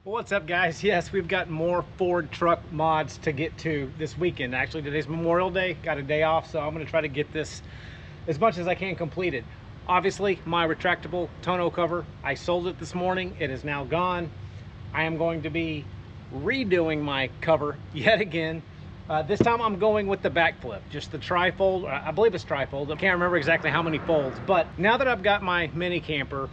What's up, guys? Yes, we've got more Ford truck mods to get to this weekend. Actually, today's Memorial Day, got a day off, so I'm going to try to get this as much as I can completed. Obviously, my retractable tonneau cover, I sold it this morning. It is now gone. I am going to be redoing my cover yet again. This time I'm going with the BakFlip, just the tri-fold. I believe it's tri-fold. I can't remember exactly how many folds, but now that I've got my mini camper,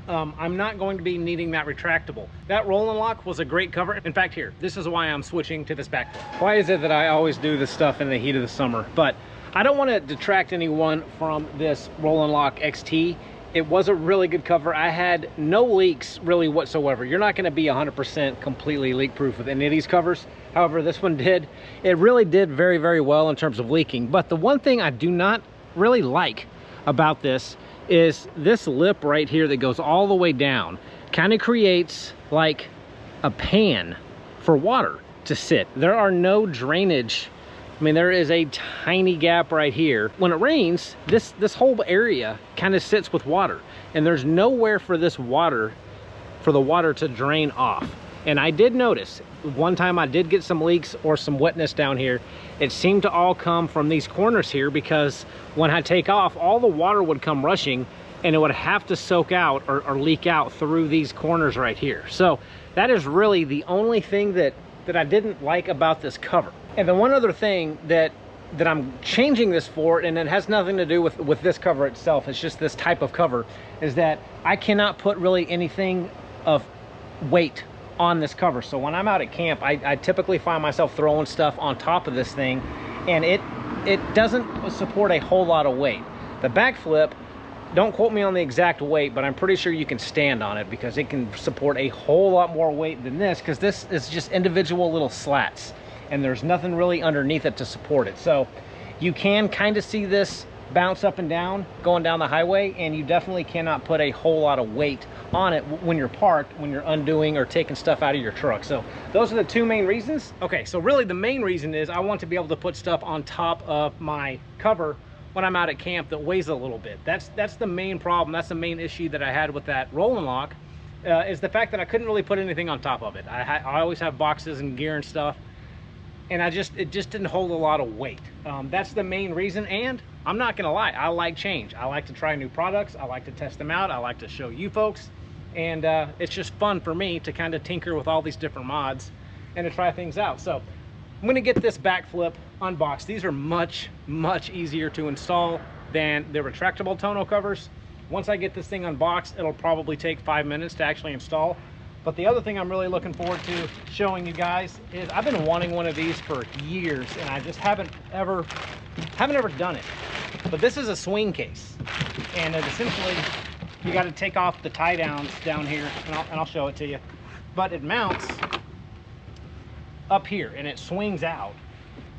I'm not going to be needing that retractable. That roll and lock was a great cover. In fact, here, this is why I'm switching to this BakFlip. Why is it that I always do this stuff in the heat of the summer? But I don't want to detract anyone from this roll and lock XT. It was a really good cover. I had no leaks really whatsoever. You're not going to be 100% completely leak proof with any of these covers. However, this one did. It really did very, very well in terms of leaking. But the one thing I do not really like about this is this lip right here that goes all the way down kind of creates like a pan for water to sit. There are no drainage. I mean, there is a tiny gap right here. When it rains, this whole area kind of sits with water, and there's nowhere for this water, for the water to drain off. And I did notice one time I did get some leaks or some wetness down here. It seemed to all come from these corners here, because when I take off, all the water would come rushing and it would have to soak out or leak out through these corners right here. So that is really the only thing that I didn't like about this cover. And then one other thing that I'm changing this for, and it has nothing to do with this cover itself, it's just this type of cover, is that I cannot put really anything of weight on this cover. So when I'm out at camp, I typically find myself throwing stuff on top of this thing, and it doesn't support a whole lot of weight. The BakFlip, don't quote me on the exact weight, but I'm pretty sure you can stand on it, because it can support a whole lot more weight than this, because this is just individual little slats and there's nothing really underneath it to support it. So you can kind of see this bounce up and down going down the highway, and you definitely cannot put a whole lot of weight on it when you're parked, when you're undoing or taking stuff out of your truck. So those are the two main reasons. Okay, so really the main reason is I want to be able to put stuff on top of my cover when I'm out at camp that weighs a little bit. That's the main problem. That's the main issue that I had with that roll and lock, is the fact that I couldn't really put anything on top of it. I always have boxes and gear and stuff, and it just didn't hold a lot of weight. That's the main reason. And I'm not gonna lie, I like change. I like to try new products. I like to test them out. I like to show you folks, and it's just fun for me to kind of tinker with all these different mods and to try things out. So I'm gonna get this BakFlip unboxed. These are much easier to install than the retractable tonneau covers. Once I get this thing unboxed, it'll probably take 5 minutes to actually install. But the other thing I'm really looking forward to showing you guys is I've been wanting one of these for years, and I just haven't ever done it. But this is a swing case, and it essentially, you got to take off the tie downs down here, and I'll show it to you. But it mounts up here and it swings out,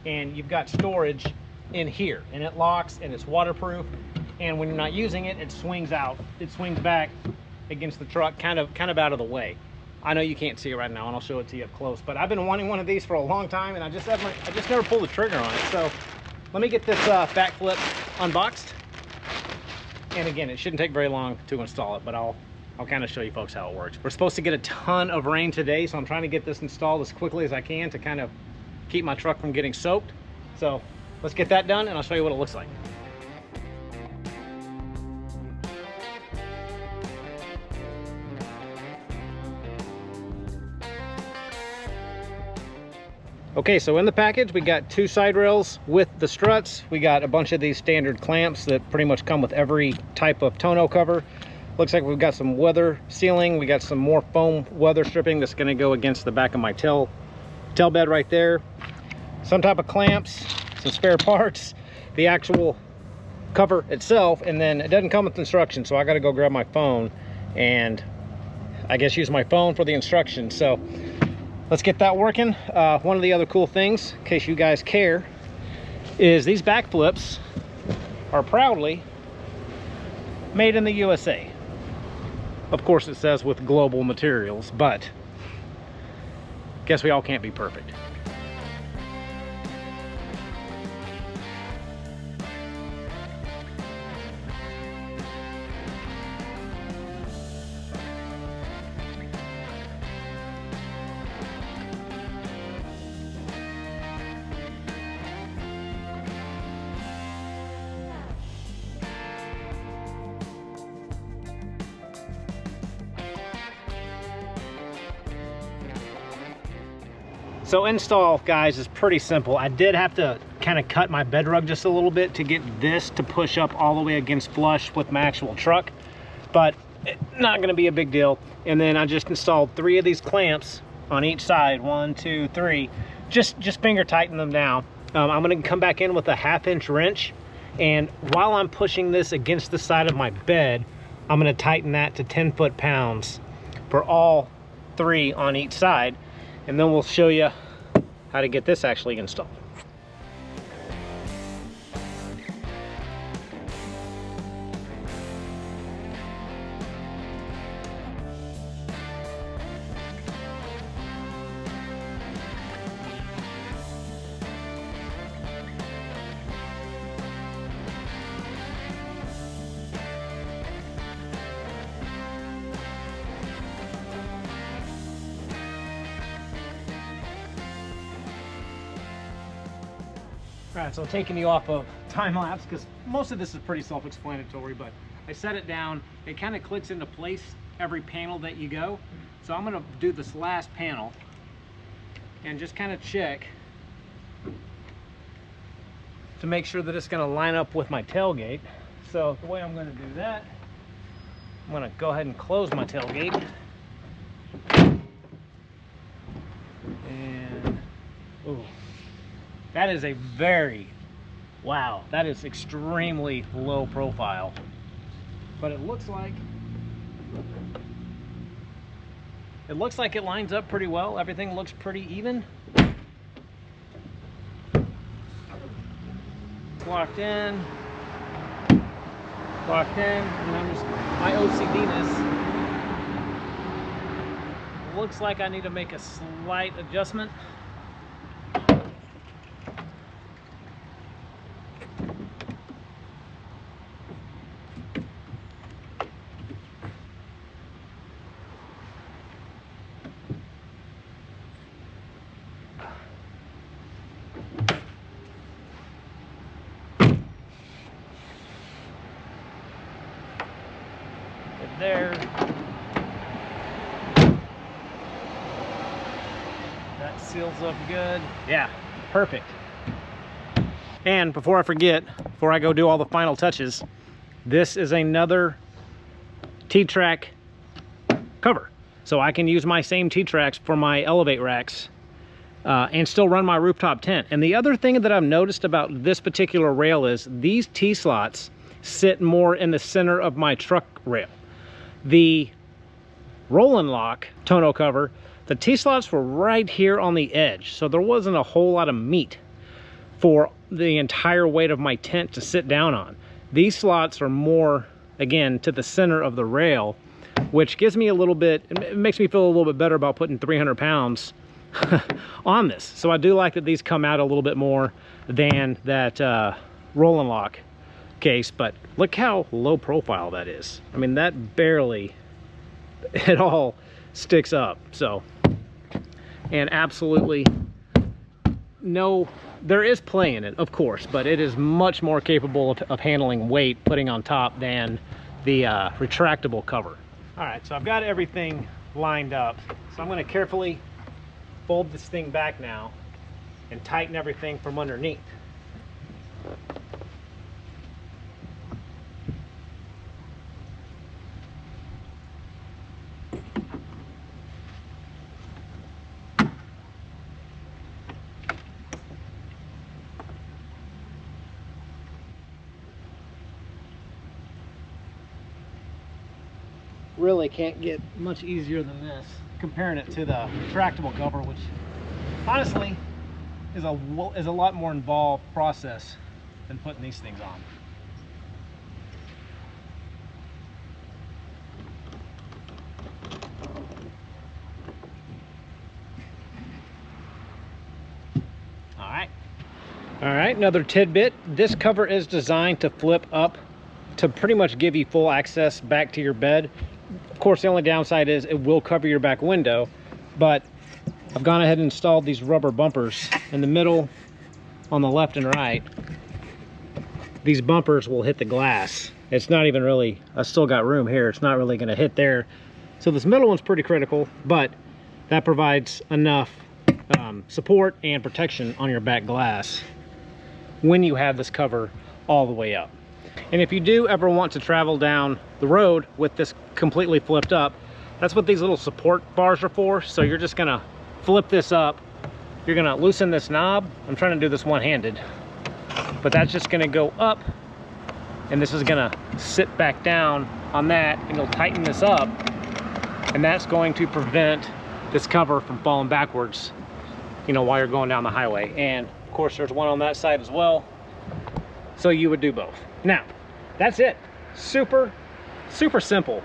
and you've got storage in here, and it locks, and it's waterproof, and when you're not using it, it swings out, it swings back against the truck, kind of out of the way. I know you can't see it right now, and I'll show it to you up close, but I've been wanting one of these for a long time, and I just never pulled the trigger on it. So let me get this BakFlip unboxed, and again, it shouldn't take very long to install it, but I'll kind of show you folks how it works. We're supposed to get a ton of rain today, so I'm trying to get this installed as quickly as I can to kind of keep my truck from getting soaked. So let's get that done, and I'll show you what it looks like. Okay, so in the package, we got 2 side rails with the struts. We got a bunch of these standard clamps that pretty much come with every type of tonneau cover. Looks like we've got some weather sealing. We got some more foam weather stripping that's gonna go against the back of my tail bed right there. Some type of clamps, some spare parts, the actual cover itself, and then it doesn't come with instructions, so I gotta go grab my phone and I guess use my phone for the instructions. So let's get that working. One of the other cool things, in case you guys care, is these BakFlips are proudly made in the USA. Of course, it says with global materials, but guess we all can't be perfect. So install, guys, is pretty simple. I did have to kind of cut my bed rug just a little bit to get this to push up all the way against flush with my actual truck, but not going to be a big deal. And then I just installed 3 of these clamps on each side, 1, 2, 3. Just finger tighten them down. I'm going to come back in with a 1/2-inch wrench, and while I'm pushing this against the side of my bed, I'm going to tighten that to 10 foot-pounds for all 3 on each side, and then we'll show you how to get this actually installed. All right, so taking you off of time lapse, because most of this is pretty self-explanatory, but I set it down. It kind of clicks into place every panel that you go. So I'm going to do this last panel and just kind of check to make sure that it's going to line up with my tailgate. So the way I'm going to do that, I'm going to go ahead and close my tailgate. And, ooh. That is a wow, that is extremely low profile. But it looks like it lines up pretty well. Everything looks pretty even. It's locked in, and I'm just, my OCD-ness, looks like I need to make a slight adjustment. There. That seals up good. Yeah, perfect. And before I forget, before I go do all the final touches, this is another T-track cover. So I can use my same T-tracks for my elevate racks and still run my rooftop tent. And the other thing that I've noticed about this particular rail is these T-slots sit more in the center of my truck rail. The roll and lock tonneau cover, the T-slots were right here on the edge, so there wasn't a whole lot of meat for the entire weight of my tent to sit down on. These slots are more, again, to the center of the rail, which gives me a little bit, it makes me feel a little bit better about putting 300 pounds on this. So I do like that these come out a little bit more than that roll and lock case, but look how low profile that is. I mean, that barely at all sticks up. So, and absolutely no, there is play in it, of course, but it is much more capable of handling weight putting on top than the retractable cover. All right, so I've got everything lined up, so I'm going to carefully fold this thing back now and tighten everything from underneath. Really can't get much easier than this, comparing it to the retractable cover, which honestly is a lot more involved process than putting these things on. All right, another tidbit. This cover is designed to flip up to pretty much give you full access back to your bed. Of course, the only downside is it will cover your back window, but I've gone ahead and installed these rubber bumpers in the middle, on the left and right. These bumpers will hit the glass. It's not even really, I still got room here. It's not really gonna hit there. So this middle one's pretty critical, but that provides enough support and protection on your back glass when you have this cover all the way up. And if you do ever want to travel down the road with this completely flipped up, that's what these little support bars are for. So you're just gonna flip this up. You're gonna loosen this knob. I'm trying to do this one-handed, but that's just gonna go up, and this is gonna sit back down on that, and you'll tighten this up, and that's going to prevent this cover from falling backwards, you know, while you're going down the highway. And of course there's one on that side as well, so you would do both. Now that's it. Super simple.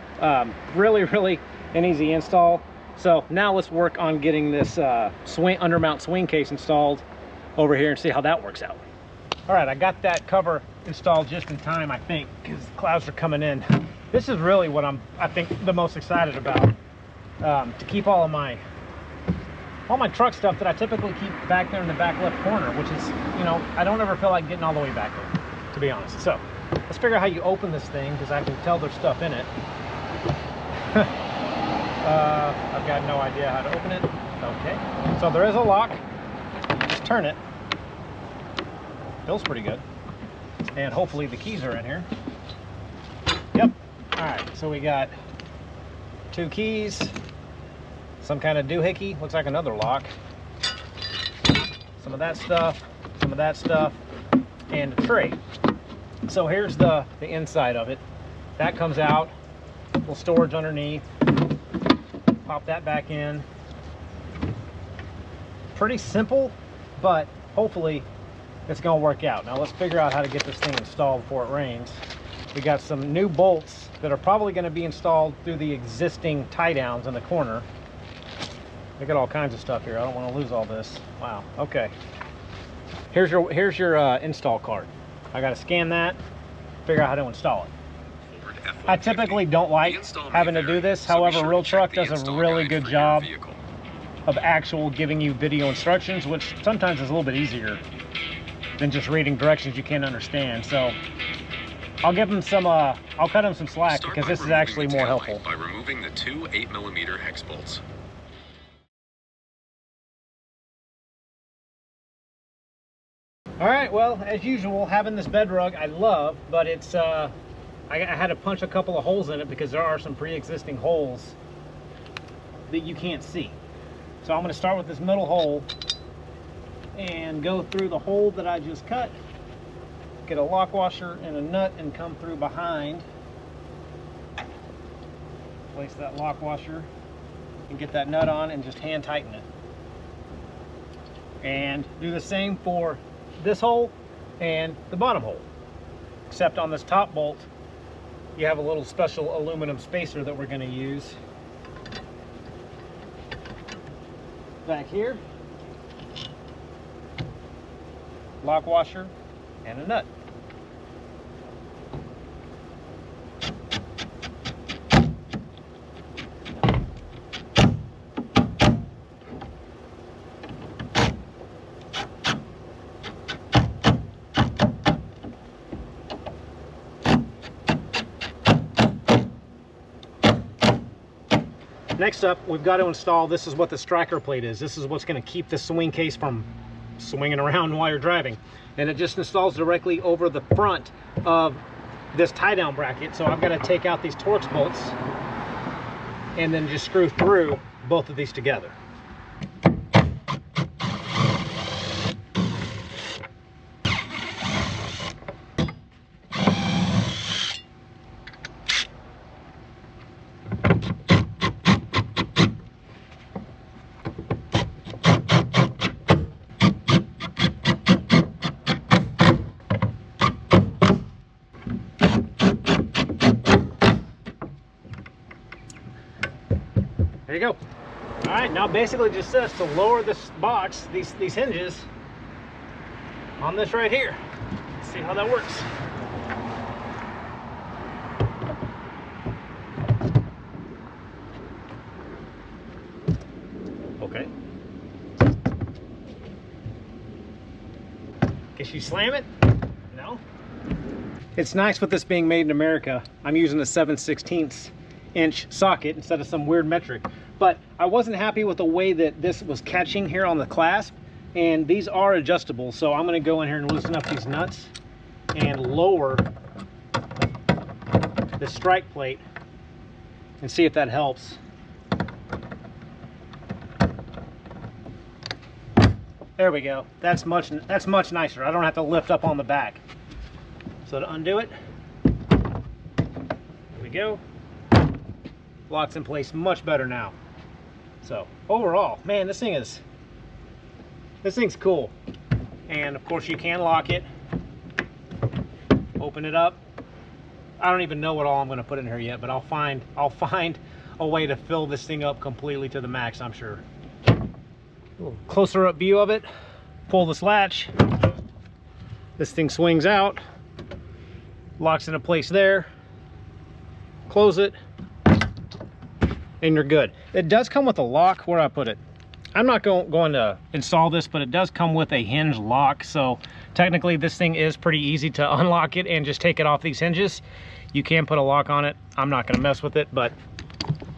Really an easy install. So now let's work on getting this undermount swing case installed over here and see how that works out. All right, I got that cover installed just in time, I think, because the clouds are coming in. This is really what I think the most excited about, to keep all my truck stuff that I typically keep back there in the back left corner, which is, you know, I don't ever feel like getting all the way back there, to be honest. So let's figure out how you open this thing, because I can tell there's stuff in it. I've got no idea how to open it. Okay, so there is a lock. Just turn it. Feels pretty good. And hopefully the keys are in here. Yep. All right, so we got 2 keys, some kind of doohickey, looks like another lock, some of that stuff, and a tray. So here's the inside of it. That comes out, little storage underneath. Pop that back in. Pretty simple, but hopefully it's gonna work out. Now let's figure out how to get this thing installed before it rains. We got some new bolts that are probably gonna be installed through the existing tie downs in the corner. We got all kinds of stuff here. I don't want to lose all this. Wow. Okay. Here's your install card. I got to scan that, figure out how to install it. I typically don't like having to do this. However, Real Truck does a really good job of actual giving you video instructions, which sometimes is a little bit easier than just reading directions you can't understand. So I'll give them some, I'll cut them some slack, because this is actually more helpful. By removing the 2 8mm hex bolts. All right, well, as usual, having this bed rug I love, but it's I had to punch a couple of holes in it because there are some pre-existing holes that you can't see. So I'm going to start with this middle hole and go through the hole that I just cut, get a lock washer and a nut, and come through behind, place that lock washer and get that nut on and just hand tighten it. And do the same for this hole and the bottom hole, except on this top bolt you have a little special aluminum spacer that we're going to use back here. Lock washer and a nut. Next up, we've got to install, this is what the striker plate is. This is what's going to keep the swing case from swinging around while you're driving. And it just installs directly over the front of this tie down bracket. So I've got to take out these Torx bolts and then just screw through both of these together. There you go. All right, now basically just says to lower this box, these hinges on this right here. Let's see how that works. Okay. Guess you slam it? No. It's nice with this being made in America. I'm using a 7/16 inch socket instead of some weird metric. But I wasn't happy with the way that this was catching here on the clasp, and these are adjustable. So I'm going to go in here and loosen up these nuts and lower the strike plate and see if that helps. There we go. That's much nicer. I don't have to lift up on the back. So to undo it, there we go. Locks in place much better now. So overall, man, this thing's cool. And of course you can lock it. Open it up. I don't even know what all I'm going to put in here yet, but I'll find a way to fill this thing up completely to the max, I'm sure. A little closer up view of it. Pull this latch. This thing swings out. Locks into place there. Close it. And you're good. It does come with a lock. Where do I put it? I'm not going to install this, but it does come with a hinge lock. So technically this thing is pretty easy to unlock it and just take it off these hinges. You can put a lock on it. I'm not going to mess with it, but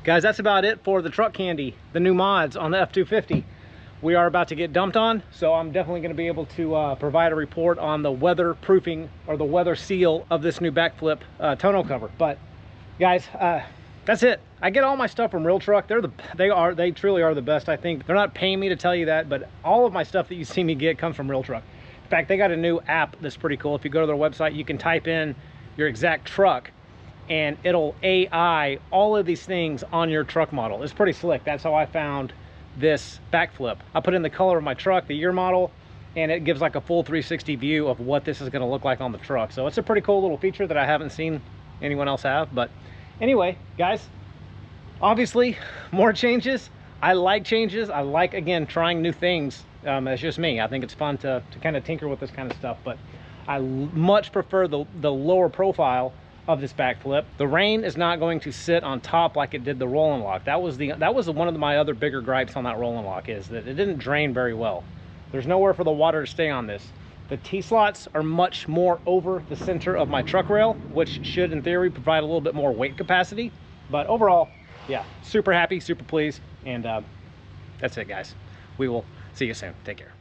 guys, that's about it for the truck candy, the new mods on the F250. We are about to get dumped on, so I'm definitely going to be able to provide a report on the weather proofing or the weather seal of this new BakFlip tonneau cover. But guys, that's it. I get all my stuff from Real Truck. They truly are the best. I think they're not paying me to tell you that, but all of my stuff that you see me get comes from Real Truck. In fact, they got a new app that's pretty cool. If you go to their website, you can type in your exact truck and it'll AI all of these things on your truck model. It's pretty slick. That's how I found this BakFlip. I put in the color of my truck, the year model, and it gives like a full 360 view of what this is going to look like on the truck. So it's a pretty cool little feature that I haven't seen anyone else have. But anyway, guys, obviously more changes. I like changes. I like, again, trying new things. It's just me. I think it's fun to kind of tinker with this kind of stuff, but I much prefer the lower profile of this BakFlip. The rain is not going to sit on top like it did the rolling lock. That was one of my other bigger gripes on that rolling lock, is that it didn't drain very well. There's nowhere for the water to stay on this. The T-slots are much more over the center of my truck rail, which should, in theory, provide a little bit more weight capacity. But overall, yeah, super happy, super pleased, and that's it, guys. We will see you soon. Take care.